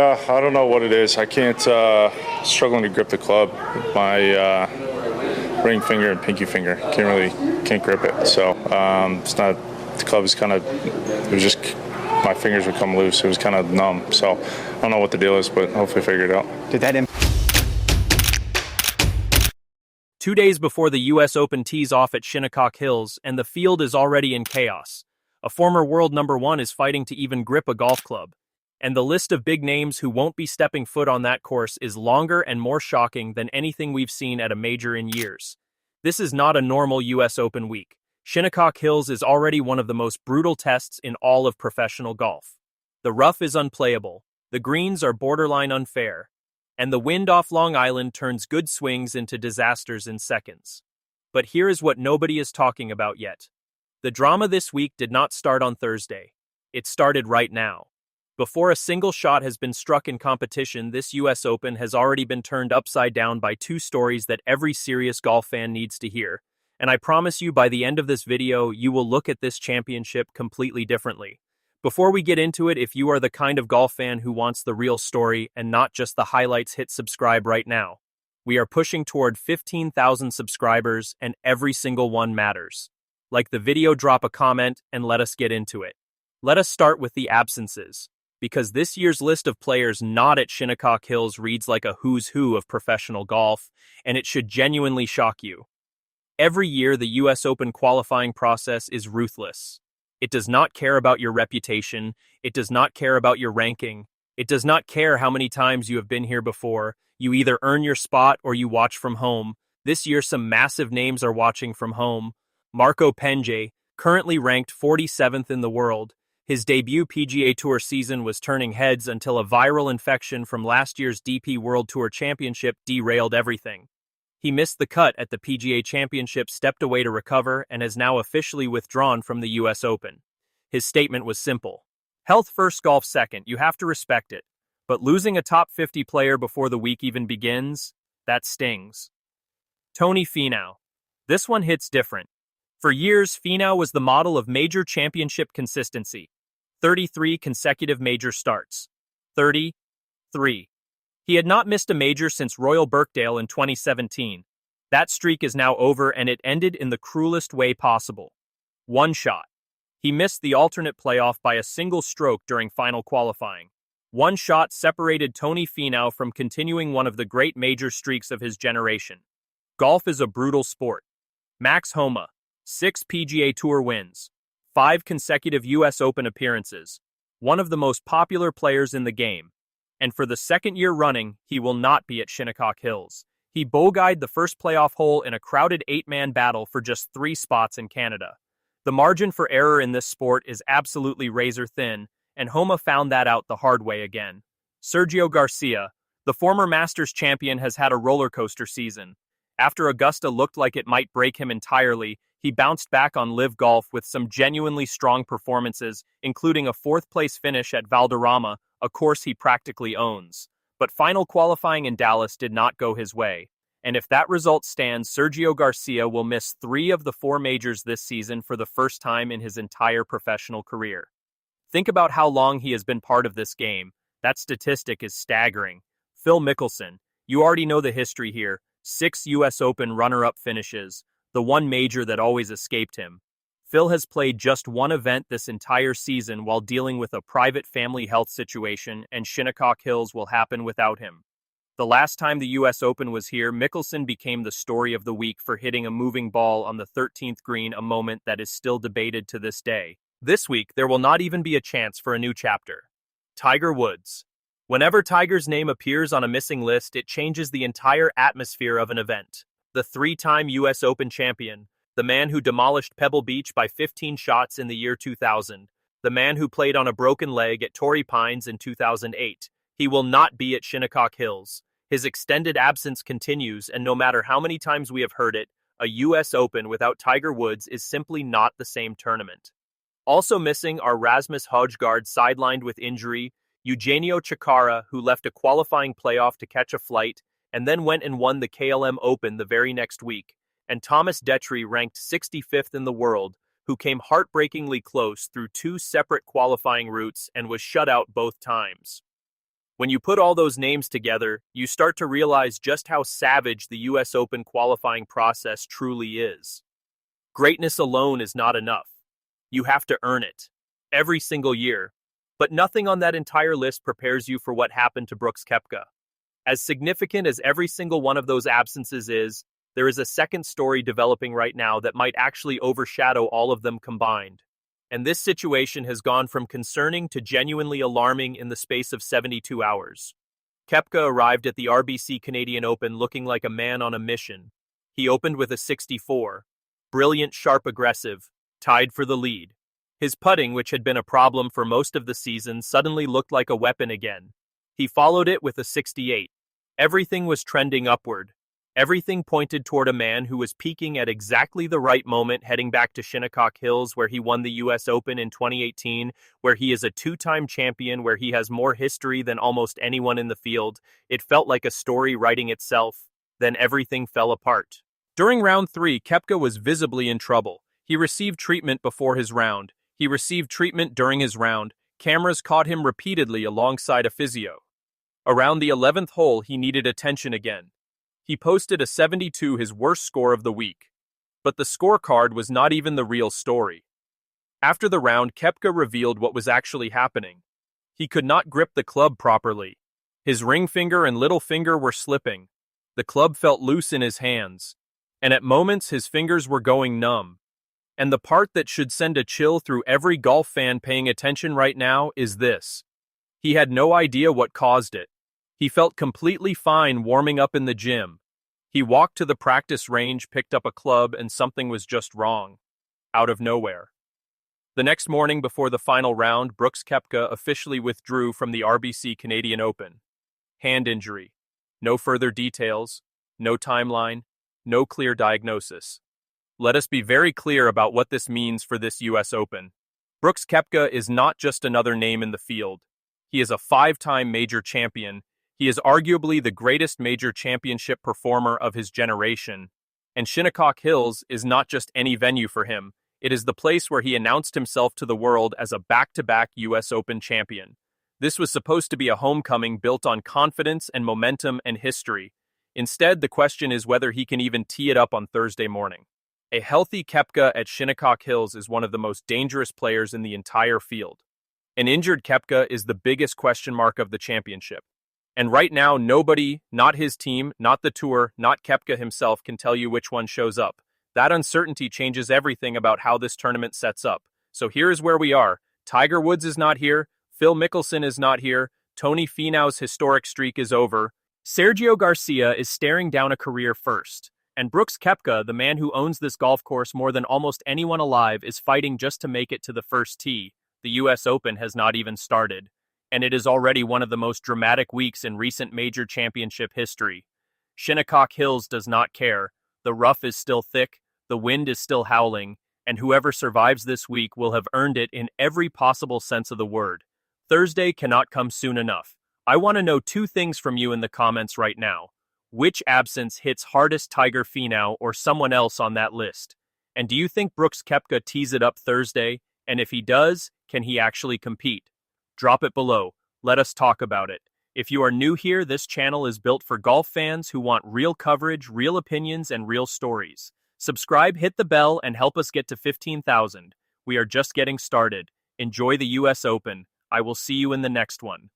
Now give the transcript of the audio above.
I don't know what it is. I can't, struggling to grip the club. My ring finger and pinky finger can't grip it. So it's not, the club is kind of, it was just, my fingers would come loose. It was kind of numb. So I don't know what the deal is, but hopefully figure it out. Did that 2 days before the U.S. Open tees off at Shinnecock Hills, and the field is already in chaos. A former world number one is fighting to even grip a golf club. And the list of big names who won't be stepping foot on that course is longer and more shocking than anything we've seen at a major in years. This is not a normal U.S. Open week. Shinnecock Hills is already one of the most brutal tests in all of professional golf. The rough is unplayable, the greens are borderline unfair, and the wind off Long Island turns good swings into disasters in seconds. But here is what nobody is talking about yet. The drama this week did not start on Thursday. It started right now. Before a single shot has been struck in competition, this U.S. Open has already been turned upside down by two stories that every serious golf fan needs to hear. And I promise you, by the end of this video, you will look at this championship completely differently. Before we get into it, if you are the kind of golf fan who wants the real story and not just the highlights, hit subscribe right now. We are pushing toward 15,000 subscribers, and every single one matters. Like the video, drop a comment, and let us get into it. Let us start with the absences, because this year's list of players not at Shinnecock Hills reads like a who's who of professional golf, and it should genuinely shock you. Every year, the U.S. Open qualifying process is ruthless. It does not care about your reputation, it does not care about your ranking, it does not care how many times you have been here before. You either earn your spot or you watch from home. This year, some massive names are watching from home. Marco Penge, currently ranked 47th in the world. His debut PGA Tour season was turning heads until a viral infection from last year's DP World Tour Championship derailed everything. He missed the cut at the PGA Championship, stepped away to recover, and has now officially withdrawn from the U.S. Open. His statement was simple. Health first, golf second, you have to respect it. But losing a top 50 player before the week even begins, that stings. Tony Finau. This one hits different. For years, Finau was the model of major championship consistency. 33 consecutive major starts. 33. He had not missed a major since Royal Birkdale in 2017. That streak is now over, and it ended in the cruelest way possible. One shot. He missed the alternate playoff by a single stroke during final qualifying. One shot separated Tony Finau from continuing one of the great major streaks of his generation. Golf is a brutal sport. Max Homa, 6 PGA Tour wins, 5 consecutive U.S. Open appearances, one of the most popular players in the game. And for the second year running, he will not be at Shinnecock Hills. He bogeyed the first playoff hole in a crowded 8-man battle for just 3 spots in Canada. The margin for error in this sport is absolutely razor thin, and Homa found that out the hard way again. Sergio Garcia, the former Masters champion, has had a roller coaster season. After Augusta looked like it might break him entirely, he bounced back on Live Golf with some genuinely strong performances, including a 4th-place finish at Valderrama, a course he practically owns. But final qualifying in Dallas did not go his way. And if that result stands, Sergio Garcia will miss 3 of the 4 majors this season for the first time in his entire professional career. Think about how long he has been part of this game. That statistic is staggering. Phil Mickelson, you already know the history here. 6 U.S. Open runner-up finishes, the one major that always escaped him. Phil has played just one event this entire season while dealing with a private family health situation, and Shinnecock Hills will happen without him. The last time the U.S. Open was here, Mickelson became the story of the week for hitting a moving ball on the 13th green, a moment that is still debated to this day. This week, there will not even be a chance for a new chapter. Tiger Woods. Whenever Tiger's name appears on a missing list, it changes the entire atmosphere of an event. The 3-time U.S. Open champion, the man who demolished Pebble Beach by 15 shots in the year 2000, the man who played on a broken leg at Torrey Pines in 2008. He will not be at Shinnecock Hills. His extended absence continues, and no matter how many times we have heard it, a U.S. Open without Tiger Woods is simply not the same tournament. Also missing are Rasmus Højgaard, sidelined with injury, Eugenio Chacarra, who left a qualifying playoff to catch a flight, and then went and won the KLM Open the very next week, and Thomas Detry, ranked 65th in the world, who came heartbreakingly close through 2 separate qualifying routes and was shut out both times. When you put all those names together, you start to realize just how savage the US Open qualifying process truly is. Greatness alone is not enough. You have to earn it. Every single year. But nothing on that entire list prepares you for what happened to Brooks Koepka. As significant as every single one of those absences is, there is a second story developing right now that might actually overshadow all of them combined. And this situation has gone from concerning to genuinely alarming in the space of 72 hours. Koepka arrived at the RBC Canadian Open looking like a man on a mission. He opened with a 64. Brilliant, sharp, aggressive, tied for the lead. His putting, which had been a problem for most of the season, suddenly looked like a weapon again. He followed it with a 68. Everything was trending upward. Everything pointed toward a man who was peaking at exactly the right moment, heading back to Shinnecock Hills, where he won the US Open in 2018, where he is a two-time champion, where he has more history than almost anyone in the field. It felt like a story writing itself. Then everything fell apart. During round 3, Koepka was visibly in trouble. He received treatment before his round. He received treatment during his round. Cameras caught him repeatedly alongside a physio. Around the 11th hole, he needed attention again. He posted a 72, his worst score of the week. But the scorecard was not even the real story. After the round, Koepka revealed what was actually happening. He could not grip the club properly. His ring finger and little finger were slipping. The club felt loose in his hands. And at moments his fingers were going numb. And the part that should send a chill through every golf fan paying attention right now is this. He had no idea what caused it. He felt completely fine warming up in the gym. He walked to the practice range, picked up a club, and something was just wrong. Out of nowhere. The next morning before the final round, Brooks Koepka officially withdrew from the RBC Canadian Open. Hand injury. No further details. No timeline. No clear diagnosis. Let us be very clear about what this means for this US Open. Brooks Koepka is not just another name in the field. He is a 5-time major champion. He is arguably the greatest major championship performer of his generation. And Shinnecock Hills is not just any venue for him. It is the place where he announced himself to the world as a back-to-back US Open champion. This was supposed to be a homecoming built on confidence and momentum and history. Instead, the question is whether he can even tee it up on Thursday morning. A healthy Koepka at Shinnecock Hills is one of the most dangerous players in the entire field. An injured Koepka is the biggest question mark of the championship. And right now, nobody, not his team, not the tour, not Koepka himself, can tell you which one shows up. That uncertainty changes everything about how this tournament sets up. So here is where we are. Tiger Woods is not here. Phil Mickelson is not here. Tony Finau's historic streak is over. Sergio Garcia is staring down a career first. And Brooks Koepka, the man who owns this golf course more than almost anyone alive, is fighting just to make it to the first tee. The US Open has not even started. And it is already one of the most dramatic weeks in recent major championship history. Shinnecock Hills does not care. The rough is still thick, the wind is still howling, and whoever survives this week will have earned it in every possible sense of the word. Thursday cannot come soon enough. I want to know 2 things from you in the comments right now. Which absence hits hardest, Tiger, Finau, or someone else on that list? And do you think Brooks Koepka tees it up Thursday? And if he does, can he actually compete? Drop it below. Let us talk about it. If you are new here, this channel is built for golf fans who want real coverage, real opinions, and real stories. Subscribe, hit the bell, and help us get to 15,000. We are just getting started. Enjoy the US Open. I will see you in the next one.